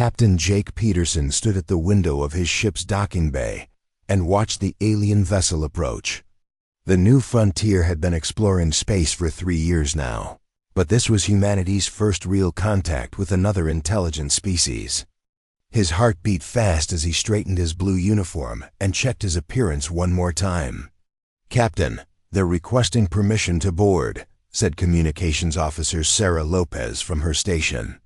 Captain Jake Peterson stood at the window of his ship's docking bay and watched the alien vessel approach. The New Frontier had been exploring space for 3 years now, but this was humanity's first real contact with another intelligent species. His heart beat fast as he straightened his blue uniform and checked his appearance one more time. "Captain, they're requesting permission to board," said Communications Officer Sarah Lopez from her station.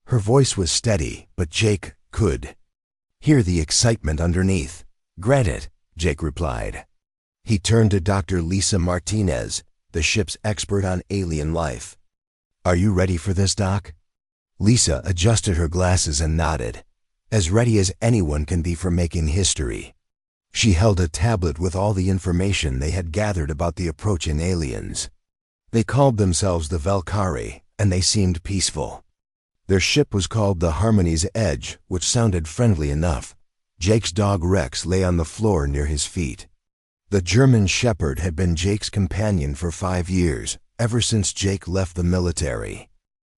Her voice was steady, but Jake could hear the excitement underneath. "Granted," Jake replied. He turned to Dr. Lisa Martinez, the ship's expert on alien life. "Are you ready for this, Doc?" Lisa adjusted her glasses and nodded, as ready as anyone can be for making history. She held a tablet with all the information they had gathered about the approaching aliens. They called themselves the Valkyrie, and they seemed peaceful. Their ship was called the Harmony's Edge, which sounded friendly enough. Jake's dog Rex lay on the floor near his feet. The German Shepherd had been Jake's companion for 5 years, ever since Jake left the military.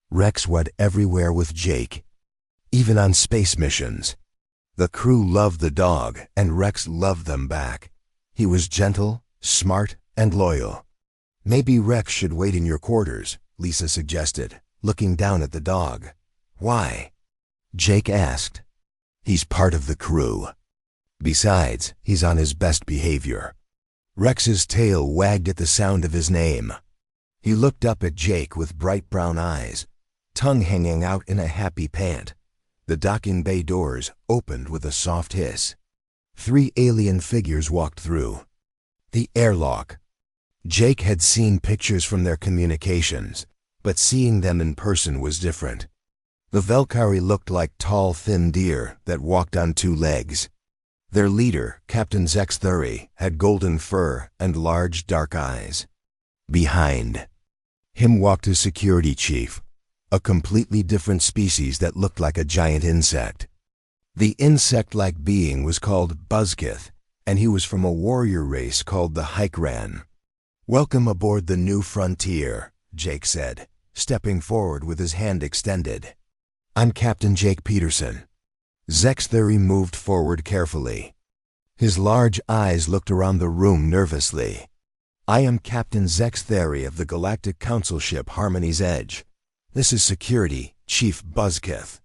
Rex went everywhere with Jake, even on space missions. The crew loved the dog, and Rex loved them back. He was gentle, smart, and loyal. "Maybe Rex should wait in your quarters," Lisa suggested, looking down at the dog. "Why?" Jake asked. "He's part of the crew. Besides, he's on his best behavior." Rex's tail wagged at the sound of his name. He looked up at Jake with bright brown eyes, tongue hanging out in a happy pant. The docking bay doors opened with a soft hiss. 3 alien figures walked through. The airlock. Jake had seen pictures from their communications, but seeing them in person was different. The Valkyrie looked like tall, thin deer that walked on 2 legs. Their leader, Captain Zexthuri, had golden fur and large, dark eyes. Behind him walked his security chief, a completely different species that looked like a giant insect. The insect-like being was called Buzzkith, and he was from a warrior race called the Hykran. "Welcome aboard the New Frontier," Jake said, stepping forward with his hand extended. "I'm Captain Jake Peterson." Zexthuri moved forward carefully. His large eyes looked around the room nervously. "I am Captain Zexthuri of the Galactic Council ship Harmony's Edge. This is Security, Chief Buzzkith."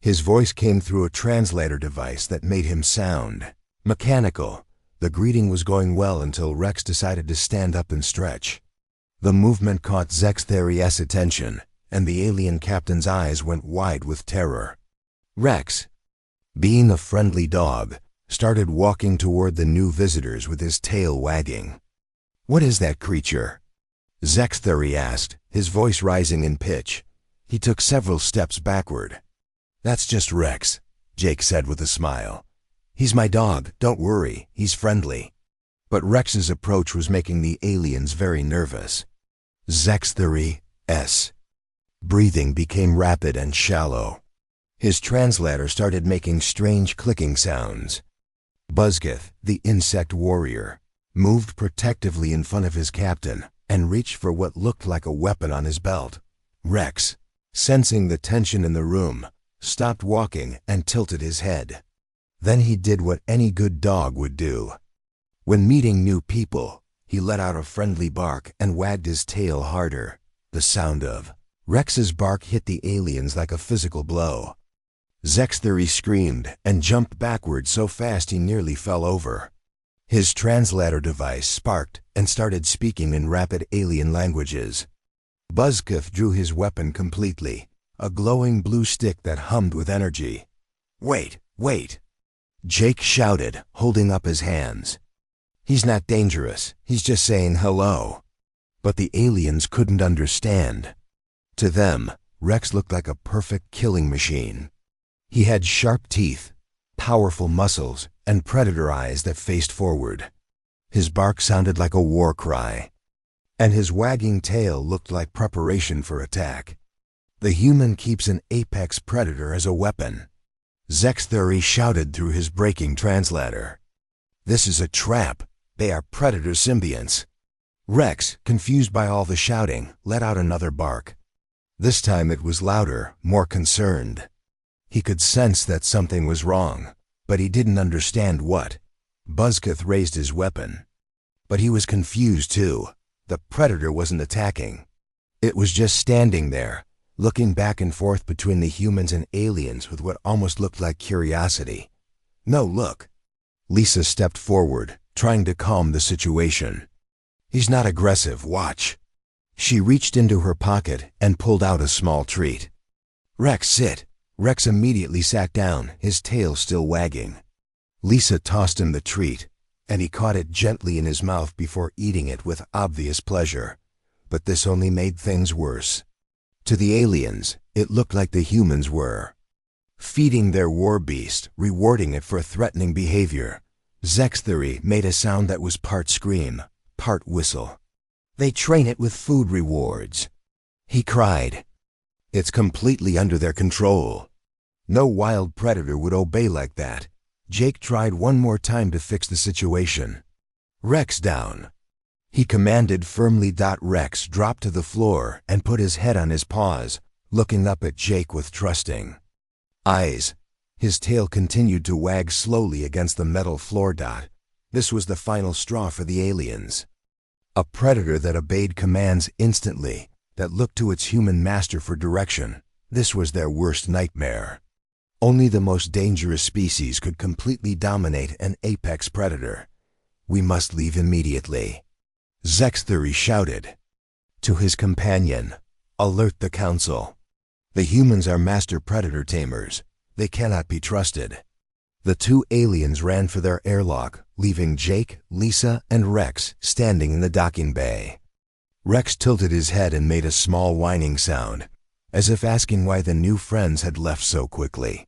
His voice came through a translator device that made him sound mechanical. The greeting was going well until Rex decided to stand up and stretch. The movement caught Zexthuri's attention, and the alien captain's eyes went wide with terror. Rex, being a friendly dog, started walking toward the new visitors with his tail wagging. "What is that creature?" Zexthuri asked, his voice rising in pitch. He took several steps backward. "That's just Rex," Jake said with a smile. "He's my dog, don't worry, he's friendly." But Rex's approach was making the aliens very nervous. Zexthuri's breathing became rapid and shallow. His translator started making strange clicking sounds. Buzzkith, the insect warrior, moved protectively in front of his captain and reached for what looked like a weapon on his belt. Rex, sensing the tension in the room, stopped walking and tilted his head. Then he did what any good dog would do. When meeting new people, he let out a friendly bark and wagged his tail harder. The sound of Rex's bark hit the aliens like a physical blow. Zexthuri screamed and jumped backward so fast he nearly fell over. His translator device sparked and started speaking in rapid alien languages. Buzzkith drew his weapon completely, a glowing blue stick that hummed with energy. "Wait, wait!" Jake shouted, holding up his hands. "He's not dangerous, he's just saying hello." But the aliens couldn't understand. To them, Rex looked like a perfect killing machine. He had sharp teeth, powerful muscles, and predator eyes that faced forward. His bark sounded like a war cry, and his wagging tail looked like preparation for attack. The human keeps an apex predator as a weapon. Zexthuri shouted through his breaking translator. "This is a trap. They are predator symbionts." Rex, confused by all the shouting, let out another bark. This time it was louder, more concerned. He could sense that something was wrong, but he didn't understand what. Buzzcuth raised his weapon. But he was confused too. The predator wasn't attacking. It was just standing there, looking back and forth between the humans and aliens with what almost looked like curiosity. "No, look." Lisa stepped forward, trying to calm the situation. "He's not aggressive, watch." She reached into her pocket and pulled out a small treat. "Rex, sit." Rex immediately sat down, his tail still wagging. Lisa tossed him the treat, and he caught it gently in his mouth before eating it with obvious pleasure. But this only made things worse. To the aliens, it looked like the humans were feeding their war beast, rewarding it for threatening behavior. Zexthery made a sound that was part scream, part whistle. "They train it with food rewards," he cried. "It's completely under their control. No wild predator would obey like that." Jake tried one more time to fix the situation. "Rex, down," he commanded firmly. Rex dropped to the floor and put his head on his paws, looking up at Jake with trusting eyes. His tail continued to wag slowly against the metal floor. This was the final straw for the aliens. A predator that obeyed commands instantly, that looked to its human master for direction. This was their worst nightmare. Only the most dangerous species could completely dominate an apex predator. "We must leave immediately," Zexthery shouted. To his companion, "Alert the council. The humans are master predator tamers. They cannot be trusted." The two aliens ran for their airlock, leaving Jake, Lisa, and Rex standing in the docking bay. Rex tilted his head and made a small whining sound, as if asking why the new friends had left so quickly.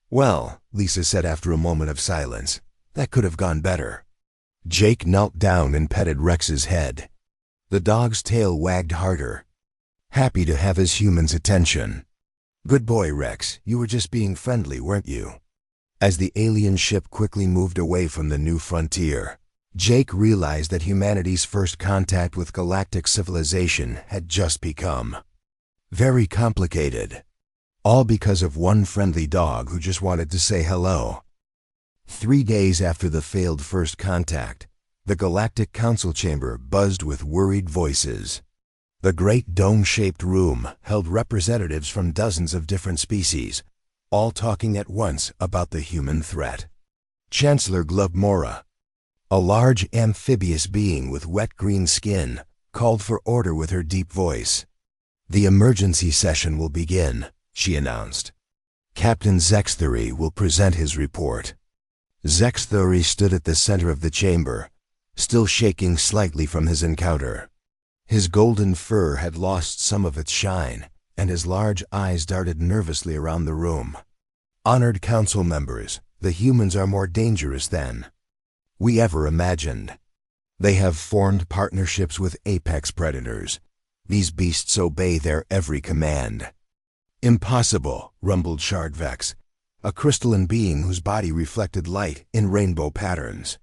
"Well," Lisa said after a moment of silence, "that could have gone better." Jake knelt down and petted Rex's head. The dog's tail wagged harder, happy to have his human's attention. "Good boy, Rex. You were just being friendly, weren't you?" As the alien ship quickly moved away from the new frontier, Jake realized that humanity's first contact with galactic civilization had just become very complicated. All because of one friendly dog who just wanted to say hello. 3 days after the failed first contact, the Galactic Council chamber buzzed with worried voices. The great dome-shaped room held representatives from dozens of different species, all talking at once about the human threat. Chancellor Glubmora, a large amphibious being with wet green skin, called for order with her deep voice. "The emergency session will begin," she announced. "Captain Zexthery will present his report." Zexthery stood at the center of the chamber, still shaking slightly from his encounter. His golden fur had lost some of its shine, and his large eyes darted nervously around the room. "Honored council members, the humans are more dangerous than we ever imagined. They have formed partnerships with apex predators. These beasts obey their every command." "Impossible," rumbled Shardvex, a crystalline being whose body reflected light in rainbow patterns.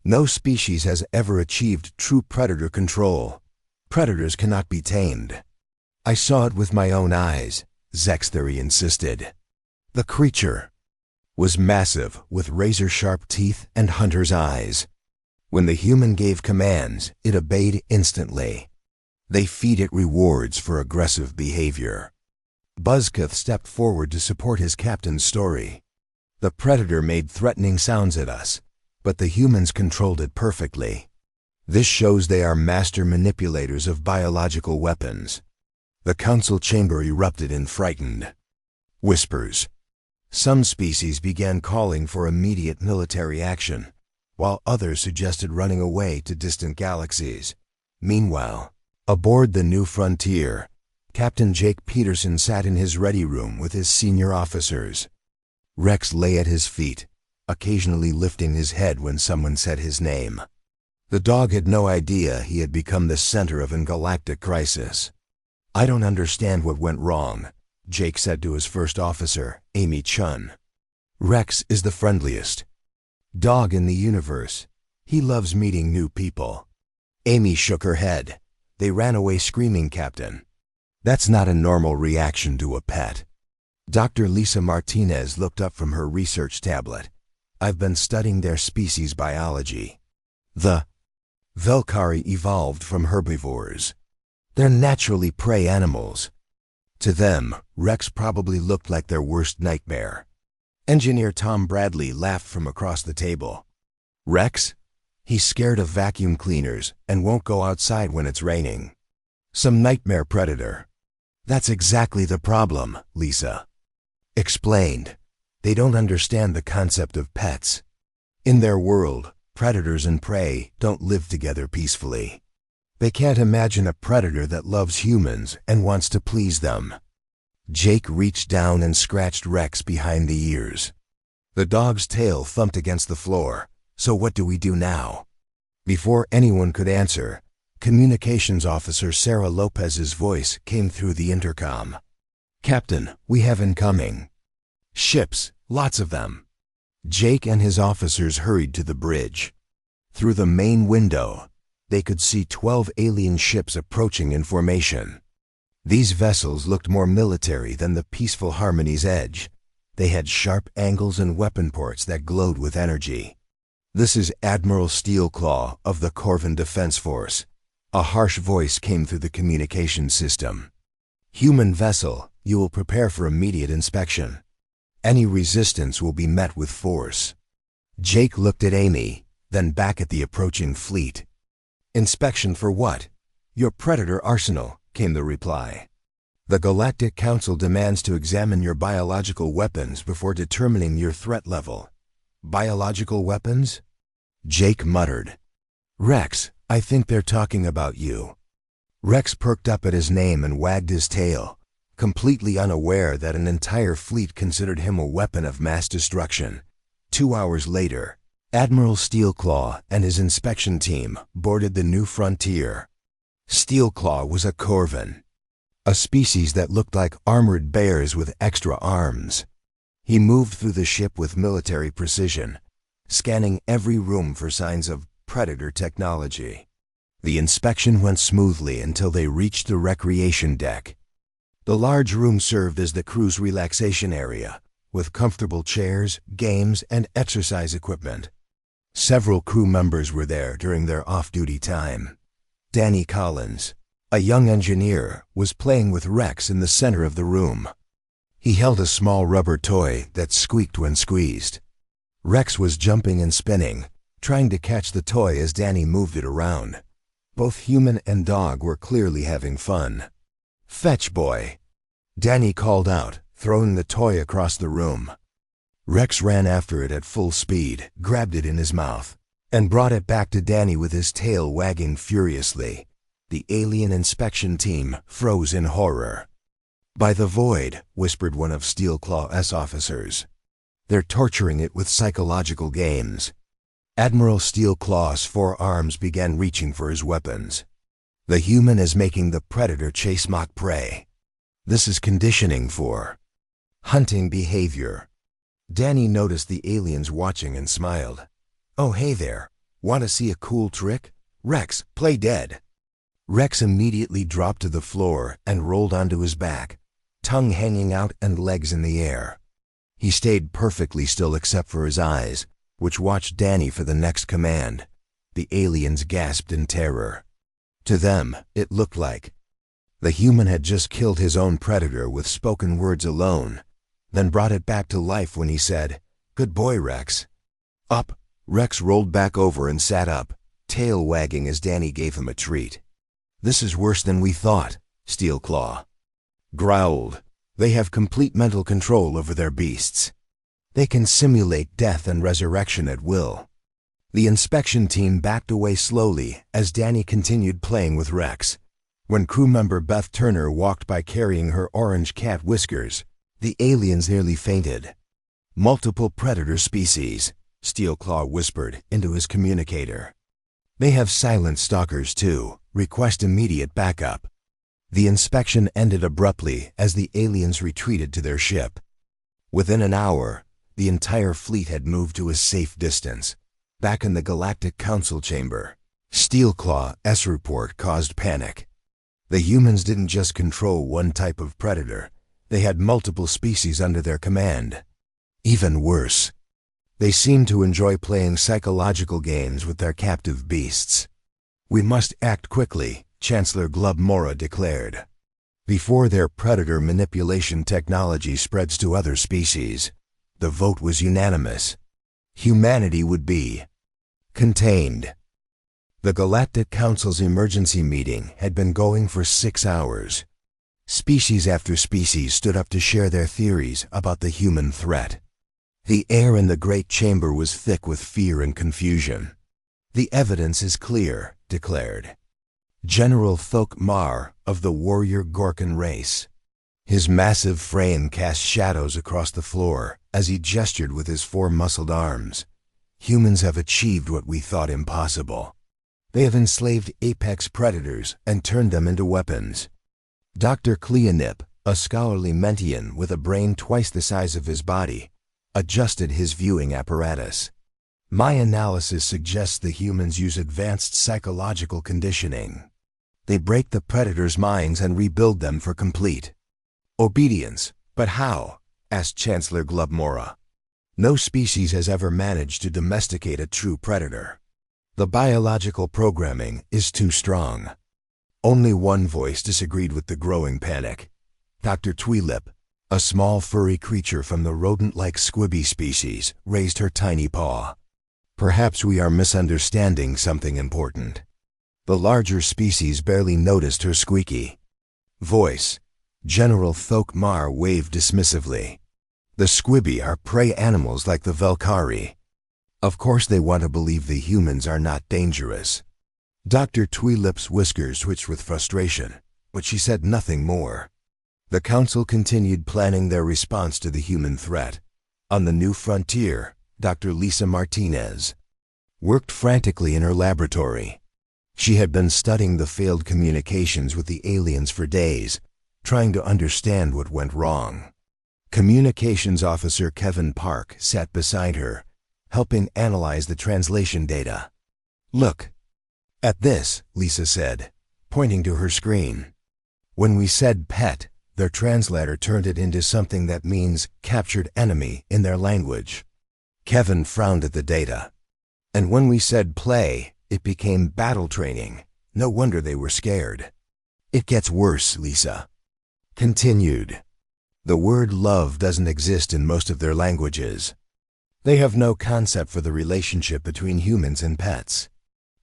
"No species has ever achieved true predator control. Predators cannot be tamed." "I saw it with my own eyes," Zexthery insisted. The creature was massive, with razor-sharp teeth and hunter's eyes. When the human gave commands, it obeyed instantly. They feed it rewards for aggressive behavior. Buzzcuth stepped forward to support his captain's story. "The predator made threatening sounds at us, but the humans controlled it perfectly. This shows they are master manipulators of biological weapons." The council chamber erupted in frightened whispers. Some species began calling for immediate military action, while others suggested running away to distant galaxies. Meanwhile, aboard the New Frontier, Captain Jake Peterson sat in his ready room with his senior officers. Rex lay at his feet, occasionally lifting his head when someone said his name. The dog had no idea he had become the center of a galactic crisis. "I don't understand what went wrong," Jake said to his first officer, Amy Chun. "Rex is the friendliest dog in the universe. He loves meeting new people." Amy shook her head. "They ran away screaming, Captain. That's not a normal reaction to a pet." Dr. Lisa Martinez looked up from her research tablet. I've been studying their species biology. The Velkari evolved from herbivores. They're naturally prey animals. To them, Rex probably looked like their worst nightmare. Engineer Tom Bradley laughed from across the table. Rex? He's scared of vacuum cleaners and won't go outside when it's raining. Some nightmare predator. That's exactly the problem, Lisa explained. They don't understand the concept of pets. In their world, predators and prey don't live together peacefully. They can't imagine a predator that loves humans and wants to please them. Jake reached down and scratched Rex behind the ears. The dog's tail thumped against the floor. So what do we do now? Before anyone could answer, Communications Officer Sarah Lopez's voice came through the intercom. Captain, we have incoming ships, lots of them. Jake and his officers hurried to the bridge. Through the main window, they could see 12 alien ships approaching in formation. These vessels looked more military than the peaceful Harmony's Edge. They had sharp angles and weapon ports that glowed with energy. This is Admiral Steelclaw of the Corvan Defense Force. A harsh voice came through the communication system. Human vessel, you will prepare for immediate inspection. Any resistance will be met with force. Jake looked at Amy, then back at the approaching fleet. Inspection for what? Your predator arsenal, came the reply. The Galactic Council demands to examine your biological weapons before determining your threat level. Biological weapons? Jake muttered. Rex, I think they're talking about you. Rex perked up at his name and wagged his tail, completely unaware that an entire fleet considered him a weapon of mass destruction. 2 hours later, Admiral Steelclaw and his inspection team boarded the New Frontier. Steelclaw was a Corvan, a species that looked like armored bears with extra arms. He moved through the ship with military precision, scanning every room for signs of predator technology. The inspection went smoothly until they reached the recreation deck. The large room served as the crew's relaxation area, with comfortable chairs, games, and exercise equipment. Several crew members were there during their off-duty time. Danny Collins, a young engineer, was playing with Rex in the center of the room. He held a small rubber toy that squeaked when squeezed. Rex was jumping and spinning, trying to catch the toy as Danny moved it around. Both human and dog were clearly having fun. Fetch, boy, Danny called out, throwing the toy across the room. Rex ran after it at full speed, grabbed it in his mouth, and brought it back to Danny with his tail wagging furiously. The alien inspection team froze in horror. By the void, whispered one of Steelclaw's officers. They're torturing it with psychological games. Admiral Steelclaw's forearms began reaching for his weapons. The human is making the predator chase mock prey. This is conditioning for hunting behavior. Danny noticed the aliens watching and smiled. Oh, hey there. Want to see a cool trick? Rex, play dead. Rex immediately dropped to the floor and rolled onto his back, tongue hanging out and legs in the air. He stayed perfectly still except for his eyes, which watched Danny for the next command. The aliens gasped in terror. To them, it looked like the human had just killed his own predator with spoken words alone, then brought it back to life when he said, "Good boy, Rex." Up, Rex rolled back over and sat up, tail wagging as Danny gave him a treat. This is worse than we thought, Steelclaw growled. They have complete mental control over their beasts. They can simulate death and resurrection at will. The inspection team backed away slowly as Danny continued playing with Rex. When crew member Beth Turner walked by carrying her orange cat Whiskers, the aliens nearly fainted. Multiple predator species, Steelclaw whispered into his communicator. They have silent stalkers too. Request immediate backup. The inspection ended abruptly as the aliens retreated to their ship. Within an hour, the entire fleet had moved to a safe distance, back in the Galactic Council chamber. Steelclaw's report caused panic. The humans didn't just control one type of predator, They had multiple species under their command. Even worse, they seemed to enjoy playing psychological games with their captive beasts. "We must act quickly," Chancellor Glubmora declared, "before their predator manipulation technology spreads to other species." The vote was unanimous. Humanity would be contained. The Galactic Council's emergency meeting had been going for 6 hours. Species after species stood up to share their theories about the human threat. The air in the great chamber was thick with fear and confusion. "The evidence is clear," declared General Thokmar of the warrior Gorkan race. His massive frame cast shadows across the floor as he gestured with his 4 muscled arms. "Humans have achieved what we thought impossible. They have enslaved apex predators and turned them into weapons." Dr. Cleonip, a scholarly Mentian with a brain twice the size of his body, adjusted his viewing apparatus. "My analysis suggests the humans use advanced psychological conditioning. They break the predators' minds and rebuild them for complete obedience." "But how?" asked Chancellor Glubmora. "No species has ever managed to domesticate a true predator. The biological programming is too strong." Only one voice disagreed with the growing panic. Dr. Tweelip, a small furry creature from the rodent-like squibby species, raised her tiny paw. "Perhaps we are misunderstanding something important." The larger species barely noticed her squeaky voice. General Thokmar waved dismissively. "The squibby are prey animals like the Velkari. Of course they want to believe the humans are not dangerous." Dr. Tweelip's whiskers twitched with frustration, but she said nothing more. The council continued planning their response to the human threat. On the new frontier, Dr. Lisa Martinez worked frantically in her laboratory. She had been studying the failed communications with the aliens for days, trying to understand what went wrong. Communications officer Kevin Park sat beside her, helping analyze the translation data. "Look at this," Lisa said, pointing to her screen. "When we said pet, their translator turned it into something that means captured enemy in their language." Kevin frowned at the data. "And when we said play, it became battle training. No wonder they were scared." "It gets worse," Lisa continued. "The word love doesn't exist in most of their languages. They have no concept for the relationship between humans and pets."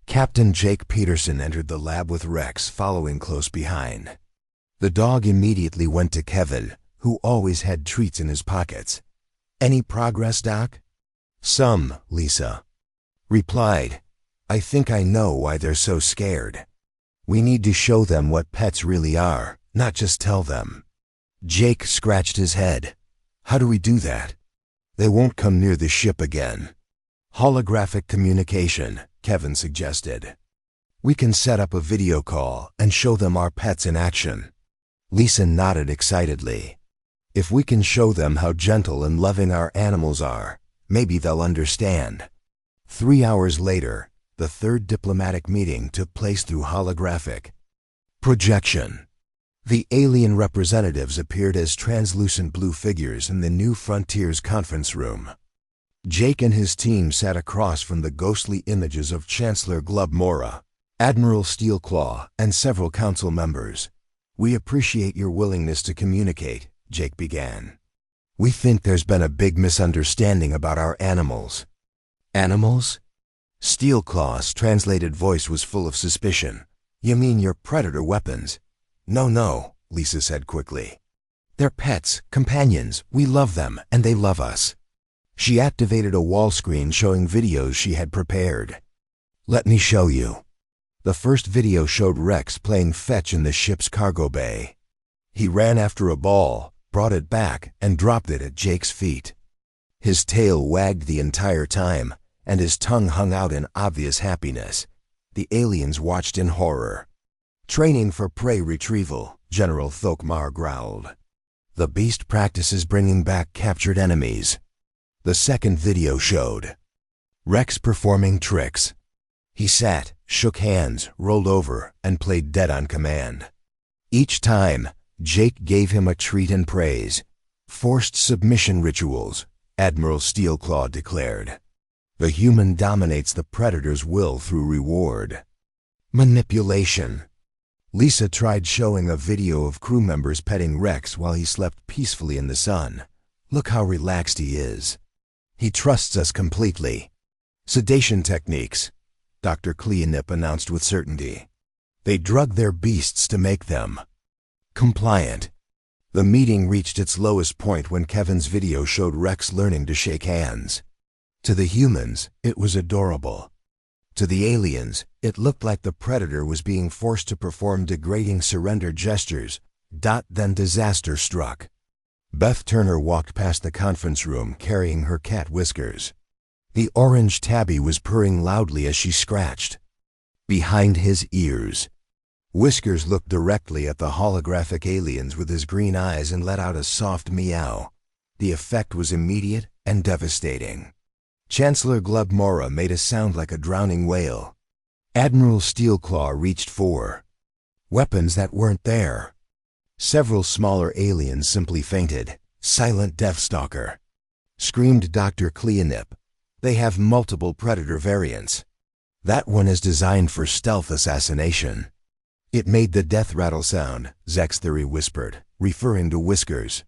Captain Jake Peterson entered the lab with Rex following close behind. The dog immediately went to Kevin, who always had treats in his pockets. "Any progress, Doc?" "Some," Lisa replied. "I think I know why they're so scared. We need to show them what pets really are, not just tell them." Jake scratched his head. "How do we do that?" "They won't come near the ship again." "Holographic communication," Kevin suggested. "We can set up a video call and show them our pets in action." Lisa nodded excitedly. "If we can show them how gentle and loving our animals are, maybe they'll understand." 3 hours later, the third diplomatic meeting took place through holographic projection. The alien representatives appeared as translucent blue figures in the New Frontiers conference room. Jake and his team sat across from the ghostly images of Chancellor Glubmora, Admiral Steelclaw, and several council members. "We appreciate your willingness to communicate," Jake began. "We think there's been a big misunderstanding about our animals." "Animals?" Steelclaw's translated voice was full of suspicion. "You mean your predator weapons?" No, Lisa said quickly. "They're pets, companions. We love them, and they love us." She activated a wall screen showing videos she had prepared. "Let me show you." The first video showed Rex playing fetch in the ship's cargo bay. He ran after a ball, brought it back, and dropped it at Jake's feet. His tail wagged the entire time, and his tongue hung out in obvious happiness. The aliens watched in horror. "Training for prey retrieval," General Thokmar growled. "The beast practices bringing back captured enemies." The second video showed Rex performing tricks. He sat, shook hands, rolled over, and played dead on command. Each time, Jake gave him a treat and praise. Forced submission rituals, Admiral Steelclaw declared. The human dominates the predator's will through reward. Manipulation. Lisa tried showing a video of crew members petting Rex while he slept peacefully in the sun. Look how relaxed he is. He trusts us completely. Sedation techniques, Dr. Cleanip announced with certainty. They drug their beasts to make them compliant. The meeting reached its lowest point when Kevin's video showed Rex learning to shake hands. To the humans, it was adorable. To the aliens, it looked like the predator was being forced to perform degrading surrender gestures. Then disaster struck. Beth Turner walked past the conference room carrying her cat Whiskers. The orange tabby was purring loudly as she scratched behind his ears. Whiskers looked directly at the holographic aliens with his green eyes and let out a soft meow. The effect was immediate and devastating. Chancellor Glubmora made a sound like a drowning whale. Admiral Steelclaw reached for weapons that weren't there. Several smaller aliens simply fainted. Silent Deathstalker, screamed Dr. Cleanip. They have multiple predator variants. That one is designed for stealth assassination. It made the death rattle sound, Zexthery whispered, referring to Whiskers.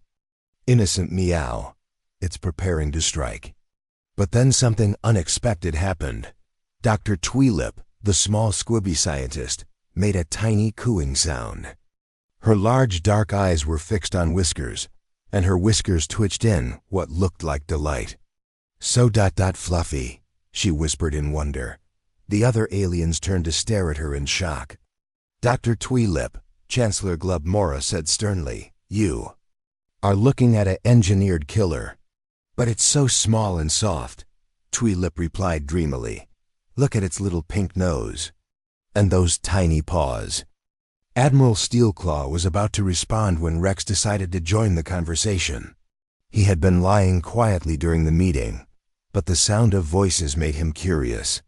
Innocent meow. It's preparing to strike. But then something unexpected happened. Dr. Tweelip, the small squibby scientist, made a tiny cooing sound. Her large dark eyes were fixed on Whiskers, and her whiskers twitched in what looked like delight. So fluffy, she whispered in wonder. The other aliens turned to stare at her in shock. Dr. Tweelip, Chancellor Glubmora said sternly, "You are looking at an engineered killer." "But it's so small and soft," Tweelip replied dreamily. "Look at its little pink nose. And those tiny paws." Admiral Steelclaw was about to respond when Rex decided to join the conversation. He had been lying quietly during the meeting, but the sound of voices made him curious.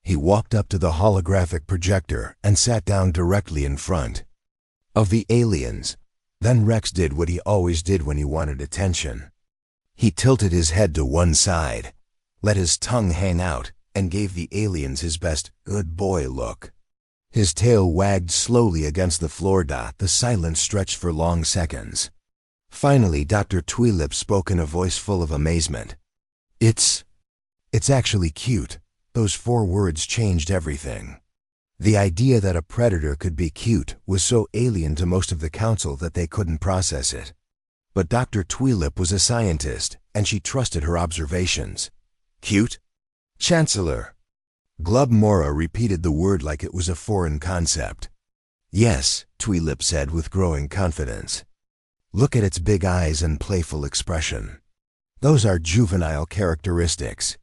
He walked up to the holographic projector and sat down directly in front of the aliens. Then Rex did what he always did when he wanted attention. He tilted his head to one side, let his tongue hang out, and gave the aliens his best good boy look. His tail wagged slowly against the floor. The silence stretched for long seconds. Finally, Dr. Tweelip spoke in a voice full of amazement. It's actually cute." Those 4 words changed everything. The idea that a predator could be cute was so alien to most of the council that they couldn't process it. But Dr. Tweelip was a scientist, and she trusted her observations. "Cute?" "Chancellor." Glubmora repeated the word like it was a foreign concept. "Yes," Tweelip said with growing confidence. "Look at its big eyes and playful expression. Those are juvenile characteristics.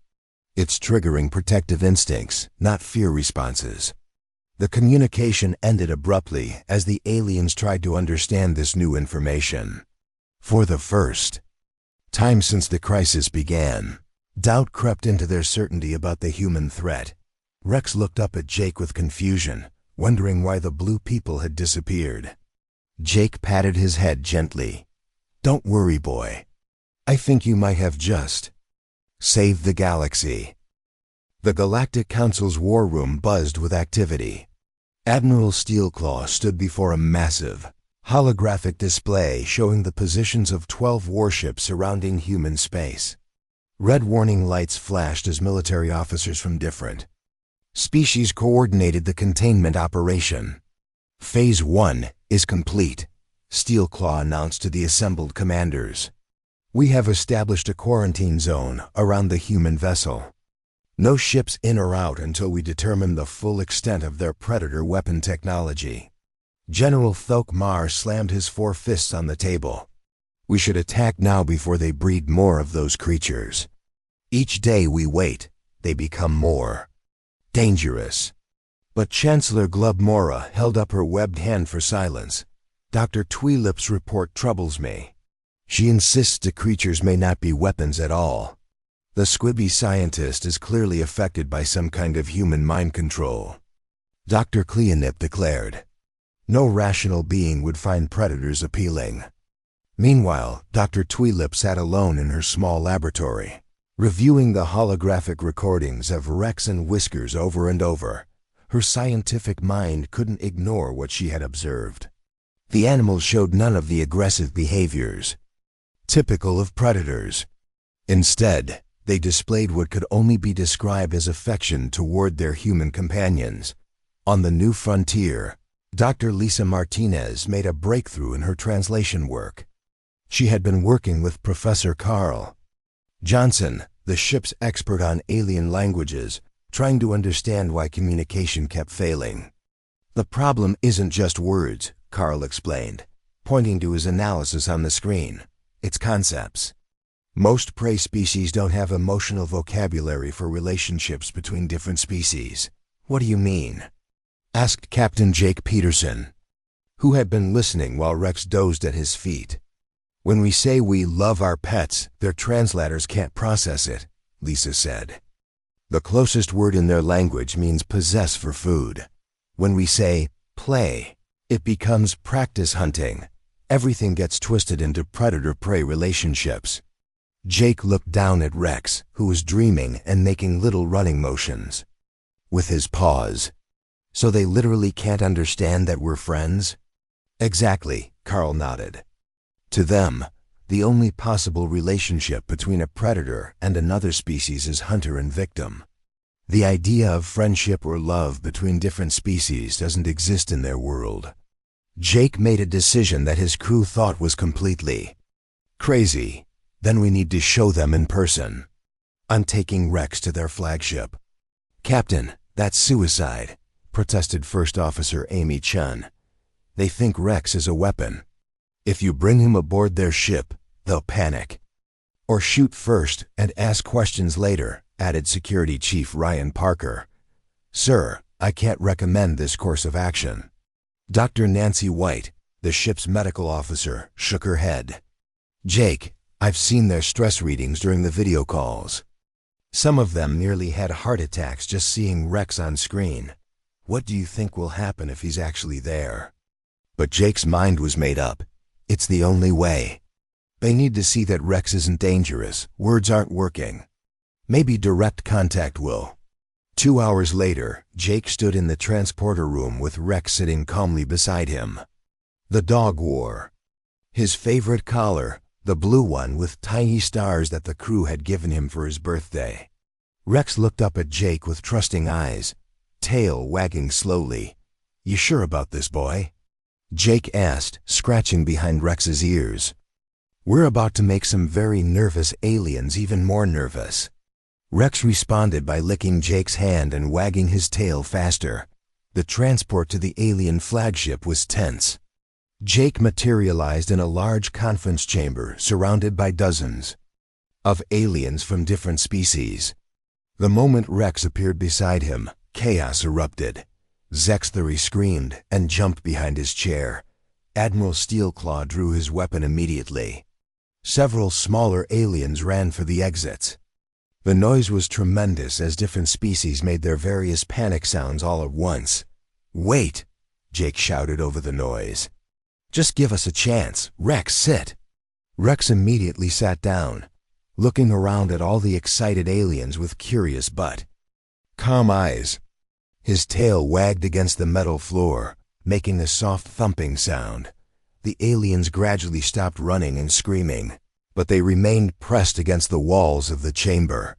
It's triggering protective instincts, not fear responses." The communication ended abruptly as the aliens tried to understand this new information. For the first time since the crisis began, doubt crept into their certainty about the human threat. Rex looked up at Jake with confusion, wondering why the blue people had disappeared. Jake patted his head gently. "Don't worry, boy. I think you might have just saved the galaxy." The Galactic Council's war room buzzed with activity. Admiral Steelclaw stood before a massive holographic display showing the positions of 12 warships surrounding human space. Red warning lights flashed as military officers from different species coordinated the containment operation. "Phase 1 is complete," Steelclaw announced to the assembled commanders. "We have established a quarantine zone around the human vessel. No ships in or out until we determine the full extent of their predator weapon technology." General Thokmar slammed his 4 fists on the table. "We should attack now before they breed more of those creatures. Each day we wait, they become more dangerous." But Chancellor Glubmora held up her webbed hand for silence. "Dr. Tweelip's report troubles me. She insists the creatures may not be weapons at all. The squibby scientist is clearly affected by some kind of human mind control," Dr. Cleanip declared. No rational being would find predators appealing. Meanwhile, Dr. Tweelip sat alone in her small laboratory, reviewing the holographic recordings of Rex and Whiskers over and over. Her scientific mind couldn't ignore what she had observed. The animals showed none of the aggressive behaviors typical of predators. Instead, they displayed what could only be described as affection toward their human companions. On the new frontier, Dr. Lisa Martinez made a breakthrough in her translation work. She had been working with Professor Carl Johnson, the ship's expert on alien languages, trying to understand why communication kept failing. "The problem isn't just words," Carl explained, pointing to his analysis on the screen. "It's concepts. Most prey species don't have emotional vocabulary for relationships between different species." "What do you mean?" asked Captain Jake Peterson, who had been listening while Rex dozed at his feet. "When we say we love our pets, their translators can't process it," Lisa said. "The closest word in their language means possess for food. When we say play, it becomes practice hunting. Everything gets twisted into predator-prey relationships." Jake looked down at Rex, who was dreaming and making little running motions with his paws. "So they literally can't understand that we're friends?" "Exactly," Carl nodded. "To them, the only possible relationship between a predator and another species is hunter and victim. The idea of friendship or love between different species doesn't exist in their world." Jake made a decision that his crew thought was completely crazy. "Then we need to show them in person. I'm taking Rex to their flagship." "Captain, that's suicide," protested First Officer Amy Chun. "They think Rex is a weapon. If you bring him aboard their ship, they'll panic." "Or shoot first and ask questions later," added Security Chief Ryan Parker. "Sir, I can't recommend this course of action." Dr. Nancy White, the ship's medical officer, shook her head. "Jake, I've seen their stress readings during the video calls. Some of them nearly had heart attacks just seeing Rex on screen. What do you think will happen if he's actually there?" But Jake's mind was made up. It's the only way. They need to see that Rex isn't dangerous. Words aren't working. Maybe direct contact will. 2 hours later, Jake stood in the transporter room with Rex sitting calmly beside him. The dog wore his favorite collar, the blue one with tiny stars that the crew had given him for his birthday. Rex looked up at Jake with trusting eyes, tail wagging slowly. "You sure about this, boy?" Jake asked, scratching behind Rex's ears. "We're about to make some very nervous aliens even more nervous." Rex responded by licking Jake's hand and wagging his tail faster. The transport to the alien flagship was tense. Jake materialized in a large conference chamber surrounded by dozens of aliens from different species. The moment Rex appeared beside him, chaos erupted. Zexthery screamed and jumped behind his chair. Admiral Steelclaw drew his weapon immediately. Several smaller aliens ran for the exits. The noise was tremendous as different species made their various panic sounds all at once. "Wait!" Jake shouted over the noise. "Just give us a chance. Rex, sit." Rex immediately sat down, looking around at all the excited aliens with curious but calm eyes. His tail wagged against the metal floor, making a soft thumping sound. The aliens gradually stopped running and screaming, but they remained pressed against the walls of the chamber.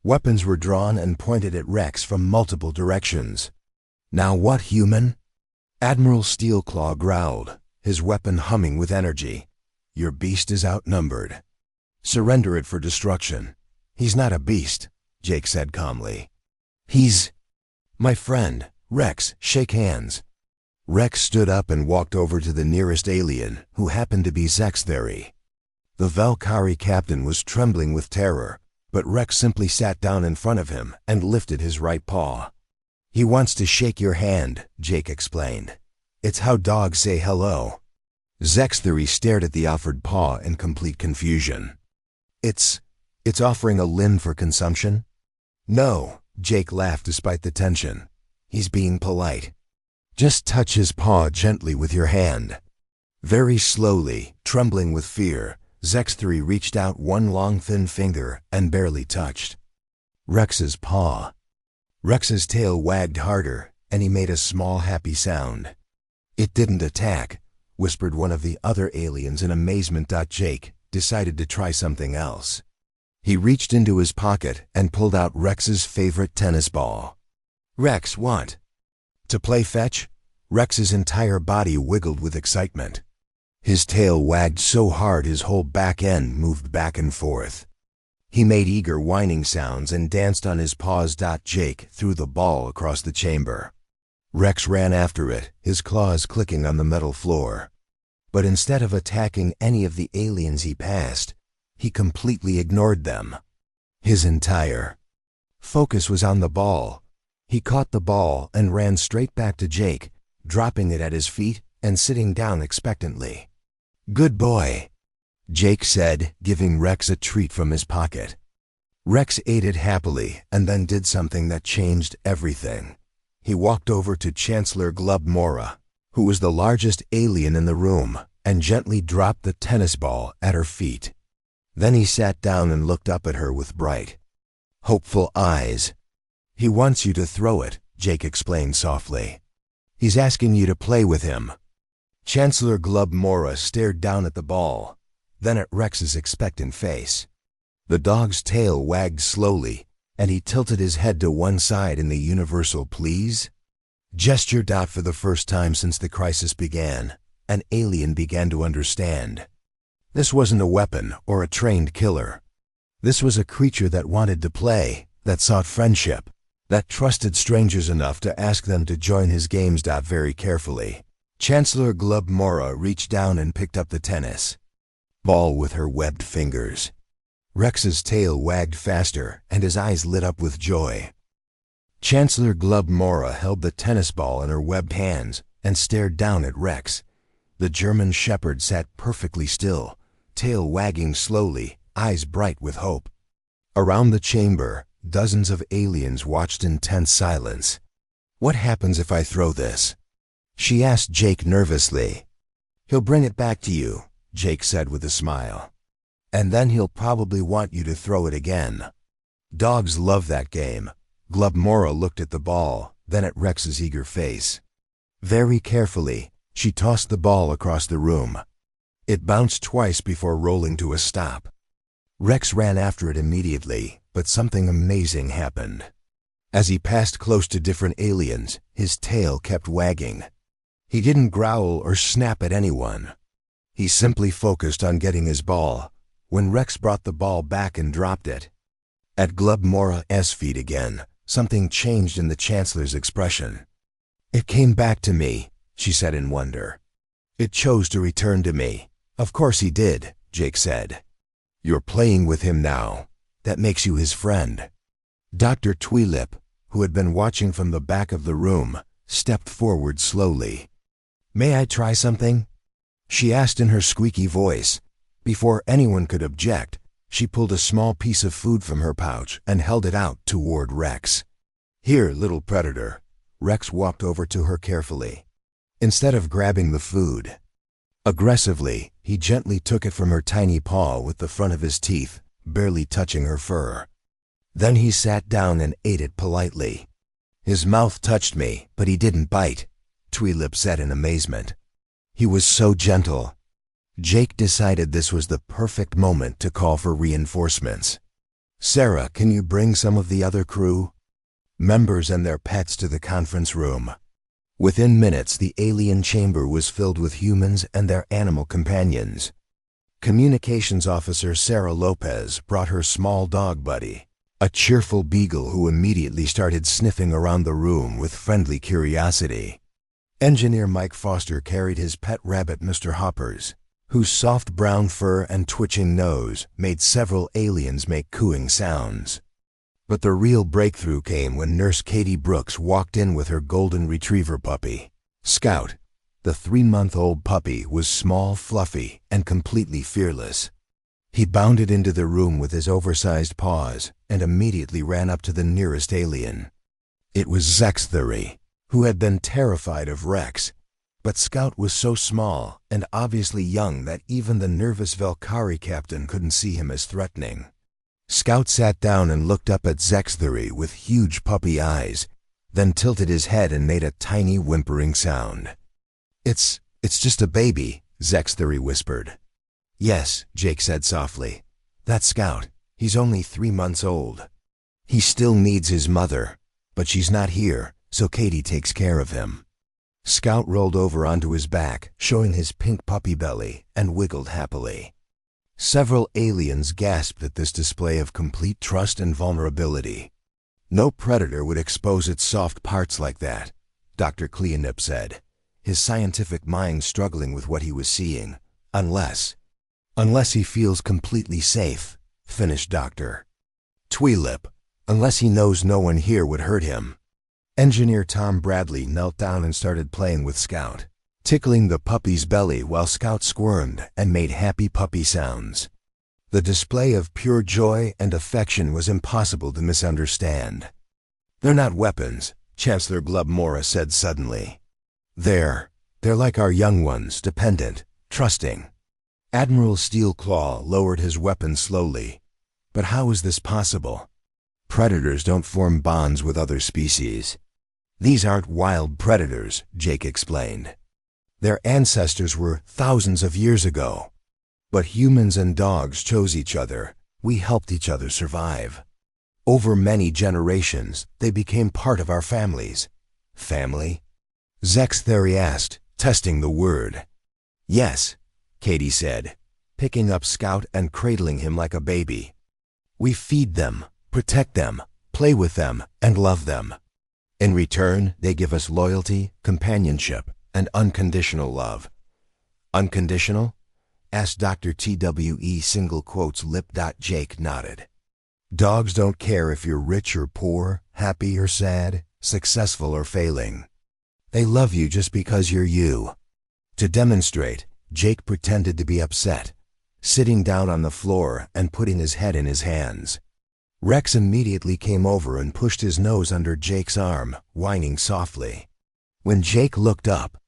Weapons were drawn and pointed at Rex from multiple directions. "Now what, human?" Admiral Steelclaw growled, his weapon humming with energy. "Your beast is outnumbered. Surrender it for destruction." "He's not a beast," Jake said calmly. "He's my friend. Rex, shake hands." Rex stood up and walked over to the nearest alien, who happened to be Zexthery. The Valkyrie captain was trembling with terror, but Rex simply sat down in front of him and lifted his right paw. "He wants to shake your hand," Jake explained. "It's how dogs say hello." Zexthery stared at the offered paw in complete confusion. It's offering a limb for consumption?" "No," Jake laughed despite the tension. "He's being polite." Just touch his paw gently with your hand." Very slowly, trembling with fear, Zexthury reached out one long thin finger and barely touched Rex's paw. Rex's tail wagged harder, and he made a small happy sound. "It didn't attack," whispered one of the other aliens in amazement. Jake decided to try something else. He reached into his pocket and pulled out Rex's favorite tennis ball. "Rex, want to play fetch?" Rex's entire body wiggled with excitement. His tail wagged so hard his whole back end moved back and forth. He made eager whining sounds and danced on his paws. Jake threw the ball across the chamber. Rex ran after it, his claws clicking on the metal floor. But instead of attacking any of the aliens he passed, he completely ignored them. His entire focus was on the ball. He caught the ball and ran straight back to Jake, dropping it at his feet and sitting down expectantly. "Good boy," Jake said, giving Rex a treat from his pocket. Rex ate it happily and then did something that changed everything. He walked over to Chancellor Glubmora, who was the largest alien in the room, and gently dropped the tennis ball at her feet. Then he sat down and looked up at her with bright, hopeful eyes. "He wants you to throw it," Jake explained softly. "He's asking you to play with him." Chancellor Glubmora stared down at the ball, then at Rex's expectant face. The dog's tail wagged slowly, and he tilted his head to one side in the universal please gesture. For the first time since the crisis began, an alien began to understand. This wasn't a weapon or a trained killer. This was a creature that wanted to play, that sought friendship, that trusted strangers enough to ask them to join his games. Very carefully, Chancellor Glubmora reached down and picked up the tennis ball with her webbed fingers. Rex's tail wagged faster, and his eyes lit up with joy. Chancellor Glubmora held the tennis ball in her webbed hands and stared down at Rex. The German shepherd sat perfectly still, tail wagging slowly, eyes bright with hope. Around the chamber, dozens of aliens watched in tense silence. "What happens if I throw this?" she asked Jake nervously. "He'll bring it back to you," Jake said with a smile. "And then he'll probably want you to throw it again." Dogs love that game. Glubmora looked at the ball, then at Rex's eager face. Very carefully, she tossed the ball across the room. It bounced twice before rolling to a stop. Rex ran after it immediately, but something amazing happened. As he passed close to different aliens, his tail kept wagging. He didn't growl or snap at anyone. He simply focused on getting his ball. When Rex brought the ball back and dropped it at Glubmora's feet again, something changed in the Chancellor's expression. "It came back to me," she said in wonder. "It chose to return to me." "Of course he did," Jake said. "You're playing with him now. That makes you his friend." Dr. Tweelip, who had been watching from the back of the room, stepped forward slowly. "May I try something?" she asked in her squeaky voice. Before anyone could object, she pulled a small piece of food from her pouch and held it out toward Rex. "Here, little predator." Rex walked over to her carefully. Instead of grabbing the food aggressively, he gently took it from her tiny paw with the front of his teeth, barely touching her fur. Then he sat down and ate it politely. "His mouth touched me, but he didn't bite," Tweelip said in amazement. "He was so gentle." Jake decided this was the perfect moment to call for reinforcements. "Sarah, can you bring some of the other crew members and their pets to the conference room?" Within minutes, the alien chamber was filled with humans and their animal companions. Communications Officer Sarah Lopez brought her small dog buddy, a cheerful beagle who immediately started sniffing around the room with friendly curiosity. Engineer Mike Foster carried his pet rabbit, Mr. Hoppers, whose soft brown fur and twitching nose made several aliens make cooing sounds. But the real breakthrough came when Nurse Katie Brooks walked in with her golden retriever puppy, Scout. The 3-month-old puppy was small, fluffy, and completely fearless. He bounded into the room with his oversized paws and immediately ran up to the nearest alien. It was Zexthury, who had been terrified of Rex. But Scout was so small and obviously young that even the nervous Valkyrie captain couldn't see him as threatening. Scout sat down and looked up at Zexthery with huge puppy eyes, then tilted his head and made a tiny whimpering sound. It's just a baby," Zexthery whispered. "Yes," Jake said softly. "That's Scout. He's only 3 months old. He still needs his mother, but she's not here, so Katie takes care of him." Scout rolled over onto his back, showing his pink puppy belly, and wiggled happily. Several aliens gasped at this display of complete trust and vulnerability. "No predator would expose its soft parts like that," Dr. Cleonip said, his scientific mind struggling with what he was seeing. Unless he feels completely safe," finished Dr. Tweelip. "Unless he knows no one here would hurt him." Engineer Tom Bradley knelt down and started playing with Scout, tickling the puppy's belly while Scout squirmed and made happy puppy sounds. The display of pure joy and affection was impossible to misunderstand. "They're not weapons," Chancellor Glubmora said suddenly. They're like our young ones, dependent, trusting." Admiral Steelclaw lowered his weapon slowly. "But how is this possible? Predators don't form bonds with other species. These aren't wild predators," Jake explained. "Their ancestors were thousands of years ago. But humans and dogs chose each other. We helped each other survive. Over many generations, they became part of our families." "Family?" Zexthery asked, testing the word. "Yes," Katie said, picking up Scout and cradling him like a baby. "We feed them, protect them, play with them, and love them. In return, they give us loyalty, companionship, and unconditional love." "Unconditional?" asked Dr. TWE single quotes lip. Jake nodded. "Dogs don't care if you're rich or poor, happy or sad, successful or failing. They love you just because you're you." To demonstrate, Jake pretended to be upset, sitting down on the floor and putting his head in his hands. Rex immediately came over and pushed his nose under Jake's arm, whining softly. When Jake looked up,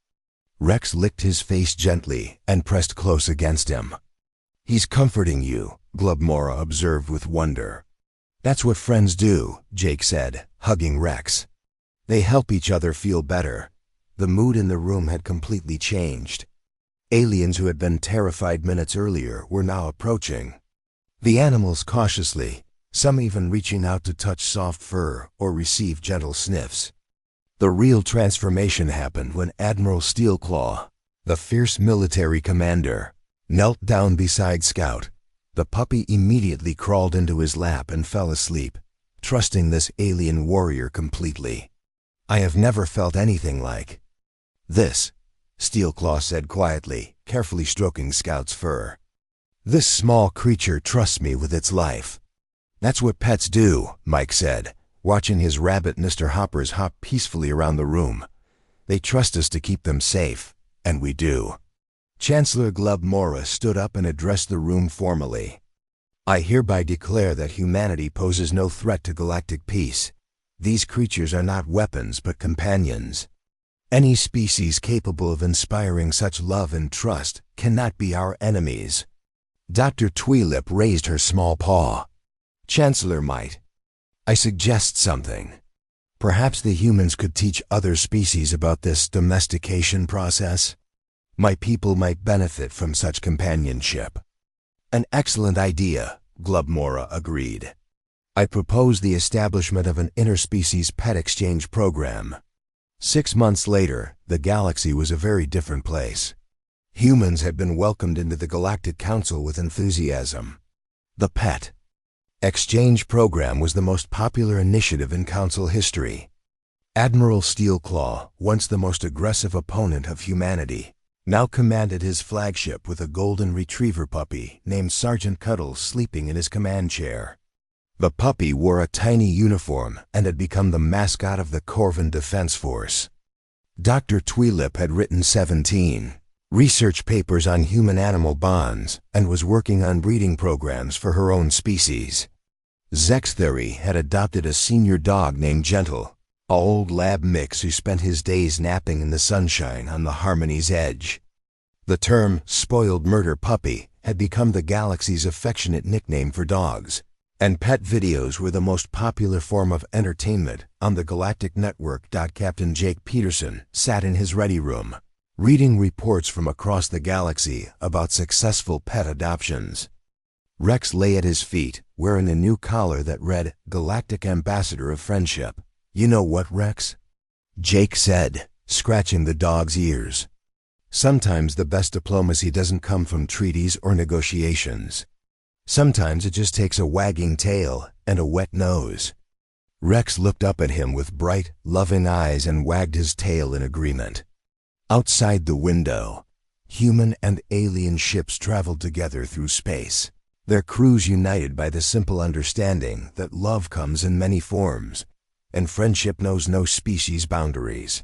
Rex licked his face gently and pressed close against him. "He's comforting you," Glubmora observed with wonder. "That's what friends do," Jake said, hugging Rex. "They help each other feel better." The mood in the room had completely changed. Aliens who had been terrified minutes earlier were now approaching. The animals cautiously, some even reaching out to touch soft fur or receive gentle sniffs. The real transformation happened when Admiral Steelclaw, the fierce military commander, knelt down beside Scout. The puppy immediately crawled into his lap and fell asleep, trusting this alien warrior completely. "I have never felt anything like this," Steelclaw said quietly, carefully stroking Scout's fur. "This small creature trusts me with its life." "That's what pets do," Mike said, watching his rabbit Mr. Hoppers hop peacefully around the room. "They trust us to keep them safe, and we do." Chancellor Glubmora stood up and addressed the room formally. "I hereby declare that humanity poses no threat to galactic peace. These creatures are not weapons but companions. Any species capable of inspiring such love and trust cannot be our enemies." Dr. Tweelip raised her small paw. "Chancellor might I suggest something? Perhaps the humans could teach other species about this domestication process. My people might benefit from such companionship." "An excellent idea," Glubmora agreed. "I propose the establishment of an interspecies pet exchange program." 6 months later, the galaxy was a very different place. Humans had been welcomed into the Galactic Council with enthusiasm. The pet exchange program was the most popular initiative in Council history. Admiral Steelclaw, once the most aggressive opponent of humanity, now commanded his flagship with a golden retriever puppy named Sergeant Cuddles sleeping in his command chair. The puppy wore a tiny uniform and had become the mascot of the Corvan Defense Force. Dr. Tweelip had written 17 research papers on human-animal bonds and was working on breeding programs for her own species. Zexthery had adopted a senior dog named Gentle, a old lab mix who spent his days napping in the sunshine on the Harmony's edge. The term spoiled murder puppy had become the galaxy's affectionate nickname for dogs, and pet videos were the most popular form of entertainment on the Galactic Network. Captain Jake Peterson sat in his ready room, reading reports from across the galaxy about successful pet adoptions. Rex lay at his feet, wearing a new collar that read Galactic Ambassador of Friendship. "You know what, Rex?" Jake said, scratching the dog's ears. "Sometimes the best diplomacy doesn't come from treaties or negotiations. Sometimes it just takes a wagging tail and a wet nose." Rex looked up at him with bright, loving eyes and wagged his tail in agreement. Outside the window, human and alien ships traveled together through space, their crews united by the simple understanding that love comes in many forms, and friendship knows no species boundaries.